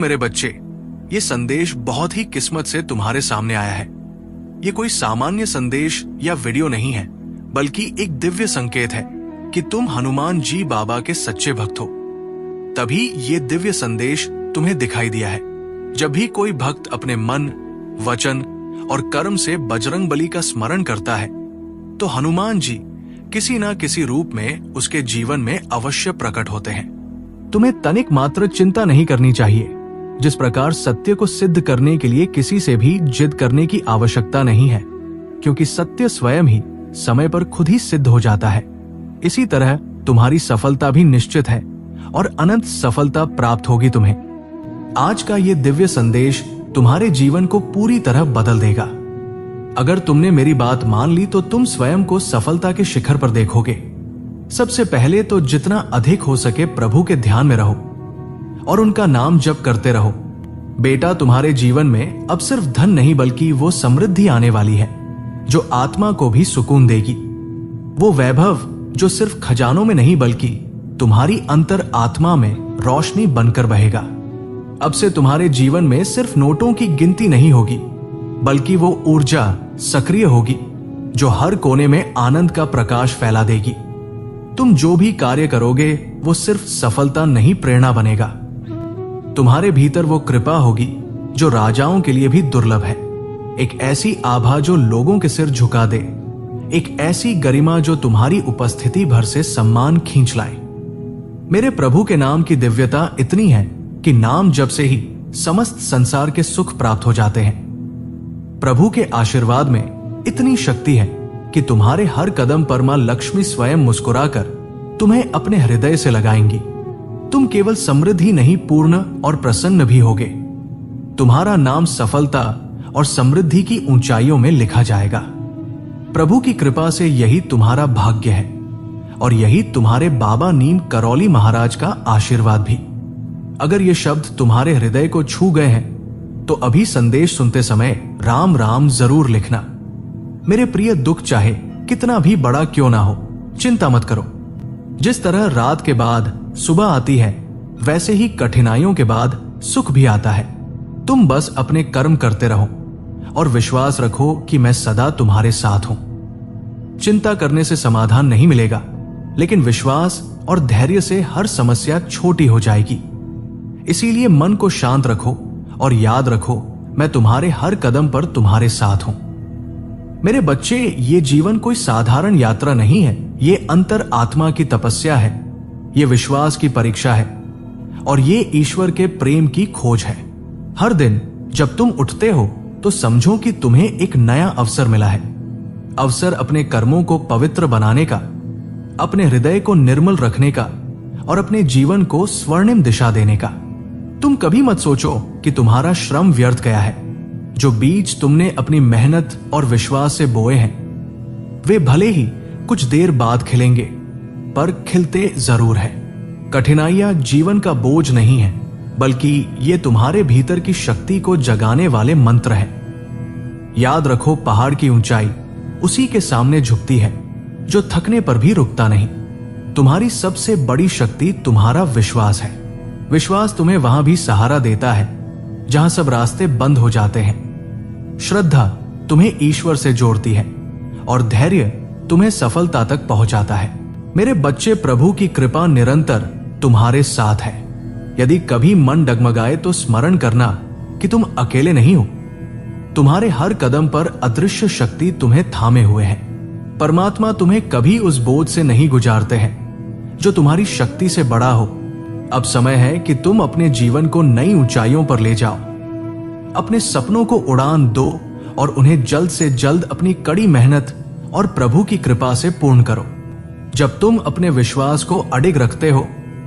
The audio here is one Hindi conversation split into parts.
मेरे बच्चे, ये संदेश बहुत ही किस्मत से तुम्हारे सामने आया है। ये कोई सामान्य संदेश या वीडियो नहीं है, बल्कि एक दिव्य संकेत है कि तुम हनुमान जी बाबा के सच्चे भक्त हो। तभी ये दिव्य संदेश तुम्हें दिखाई दिया है। जब भी कोई भक्त अपने मन, वचन और कर्म से बजरंगबली का स्मरण करता है, तो हनुमान जी किसी न किसी रूप में उसके जीवन में अवश्य प्रकट होते हैं। तुम्हें तनिक मात्र चिंता नहीं करनी चाहिए। जिस प्रकार सत्य को सिद्ध करने के लिए किसी से भी जिद करने की आवश्यकता नहीं है, क्योंकि सत्य स्वयं ही समय पर खुद ही सिद्ध हो जाता है। इसी तरह तुम्हारी सफलता भी निश्चित है और अनंत सफलता प्राप्त होगी तुम्हें। आज का ये दिव्य संदेश तुम्हारे जीवन को पूरी तरह बदल देगा। अगर तुमने मेरी बात मान ली तो तुम स्वयं को सफलता के शिखर पर देखोगे। सबसे पहले तो जितना अधिक हो सके प्रभु के ध्यान में रहो और उनका नाम जप करते रहो। बेटा, तुम्हारे जीवन में अब सिर्फ धन नहीं बल्कि वो समृद्धि आने वाली है जो आत्मा को भी सुकून देगी। वो वैभव जो सिर्फ खजानों में नहीं बल्कि तुम्हारी अंतर आत्मा में रोशनी बनकर बहेगा। अब से तुम्हारे जीवन में सिर्फ नोटों की गिनती नहीं होगी, बल्कि वो ऊर्जा सक्रिय होगी जो हर कोने में आनंद का प्रकाश फैला देगी। तुम जो भी कार्य करोगे वो सिर्फ सफलता नहीं, प्रेरणा बनेगा। तुम्हारे भीतर वो कृपा होगी जो राजाओं के लिए भी दुर्लभ है। एक ऐसी आभा जो लोगों के सिर झुका दे, एक ऐसी गरिमा जो तुम्हारी उपस्थिति भर से सम्मान खींच लाए। मेरे प्रभु के नाम की दिव्यता इतनी है कि नाम जप से ही समस्त संसार के सुख प्राप्त हो जाते हैं। प्रभु के आशीर्वाद में इतनी शक्ति है कि तुम्हारे हर कदम पर मां लक्ष्मी स्वयं मुस्कुराकर तुम्हें अपने हृदय से लगाएंगी। तुम केवल समृद्धि नहीं, पूर्ण और प्रसन्न भी होगे। तुम्हारा नाम सफलता और समृद्धि की ऊंचाइयों में लिखा जाएगा। प्रभु की कृपा से यही तुम्हारा भाग्य है और यही तुम्हारे बाबा नीम करौली महाराज का आशीर्वाद भी। अगर ये शब्द तुम्हारे हृदय को छू गए हैं तो अभी संदेश सुनते समय राम राम जरूर लिखना। मेरे प्रिय, दुख चाहे कितना भी बड़ा क्यों ना हो, चिंता मत करो। जिस तरह रात के बाद सुबह आती है, वैसे ही कठिनाइयों के बाद सुख भी आता है। तुम बस अपने कर्म करते रहो और विश्वास रखो कि मैं सदा तुम्हारे साथ हूं। चिंता करने से समाधान नहीं मिलेगा, लेकिन विश्वास और धैर्य से हर समस्या छोटी हो जाएगी। इसीलिए मन को शांत रखो और याद रखो, मैं तुम्हारे हर कदम पर तुम्हारे साथ हूं। मेरे बच्चे, ये जीवन कोई साधारण यात्रा नहीं है। ये अंतर आत्मा की तपस्या है, ये विश्वास की परीक्षा है और ये ईश्वर के प्रेम की खोज है। हर दिन जब तुम उठते हो तो समझो कि तुम्हें एक नया अवसर मिला है। अवसर अपने कर्मों को पवित्र बनाने का, अपने हृदय को निर्मल रखने का और अपने जीवन को स्वर्णिम दिशा देने का। तुम कभी मत सोचो कि तुम्हारा श्रम व्यर्थ गया है। जो बीज तुमने अपनी मेहनत और विश्वास से बोए हैं, वे भले ही कुछ देर बाद खिलेंगे, पर खिलते जरूर है। कठिनाइयां जीवन का बोझ नहीं है, बल्कि ये तुम्हारे भीतर की शक्ति को जगाने वाले मंत्र हैं। याद रखो, पहाड़ की ऊंचाई उसी के सामने झुकती है जो थकने पर भी रुकता नहीं। तुम्हारी सबसे बड़ी शक्ति तुम्हारा विश्वास है। विश्वास तुम्हें वहां भी सहारा देता है जहां सब रास्ते बंद हो जाते हैं। श्रद्धा तुम्हें ईश्वर से जोड़ती है और धैर्य तुम्हें सफलता तक पहुंचाता है। मेरे बच्चे, प्रभु की कृपा निरंतर तुम्हारे साथ है। यदि कभी मन डगमगाए तो स्मरण करना कि तुम अकेले नहीं हो। तुम्हारे हर कदम पर अदृश्य शक्ति तुम्हें थामे हुए है। परमात्मा तुम्हें कभी उस बोझ से नहीं गुजारते हैं जो तुम्हारी शक्ति से बड़ा हो। अब समय है कि तुम अपने जीवन को नई ऊंचाइयों पर ले जाओ। अपने सपनों को उड़ान दो और उन्हें जल्द से जल्द अपनी कड़ी मेहनत और प्रभु की कृपा से पूर्ण करो। जब तुम अपने विश्वास को अडिग रखते हो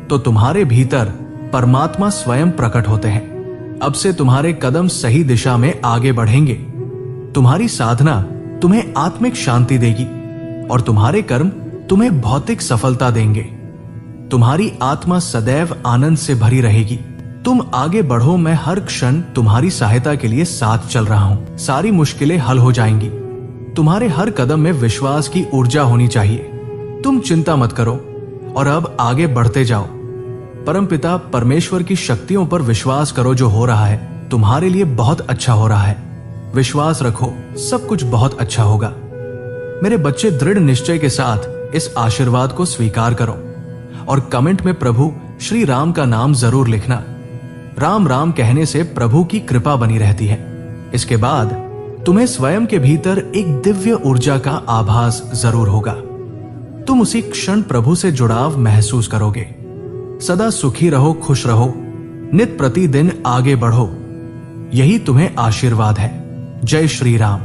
तो तुम्हारे भीतर परमात्मा स्वयं प्रकट होते हैं। अब से तुम्हारे कदम सही दिशा में आगे बढ़ेंगे। तुम्हारी साधना तुम्हें आत्मिक शांति देगी और तुम्हारे कर्म तुम्हें भौतिक सफलता देंगे। तुम्हारी आत्मा सदैव आनंद से भरी रहेगी। तुम आगे बढ़ो, मैं हर क्षण तुम्हारी सहायता के लिए साथ चल रहा हूं। सारी मुश्किलें हल हो जाएंगी। तुम्हारे हर कदम में विश्वास की ऊर्जा होनी चाहिए। तुम चिंता मत करो और अब आगे बढ़ते जाओ। परमपिता परमेश्वर की शक्तियों पर विश्वास करो। जो हो रहा है तुम्हारे लिए बहुत अच्छा हो रहा है। विश्वास रखो, सब कुछ बहुत अच्छा होगा। मेरे बच्चे, दृढ़ निश्चय के साथ इस आशीर्वाद को स्वीकार करो और कमेंट में प्रभु श्री राम का नाम जरूर लिखना। राम राम कहने से प्रभु की कृपा बनी रहती है। इसके बाद तुम्हें स्वयं के भीतर एक दिव्य ऊर्जा का आभास जरूर होगा। तुम उसी क्षण प्रभु से जुड़ाव महसूस करोगे। सदा सुखी रहो, खुश रहो, नित प्रतिदिन आगे बढ़ो। यही तुम्हें आशीर्वाद है। जय श्री राम।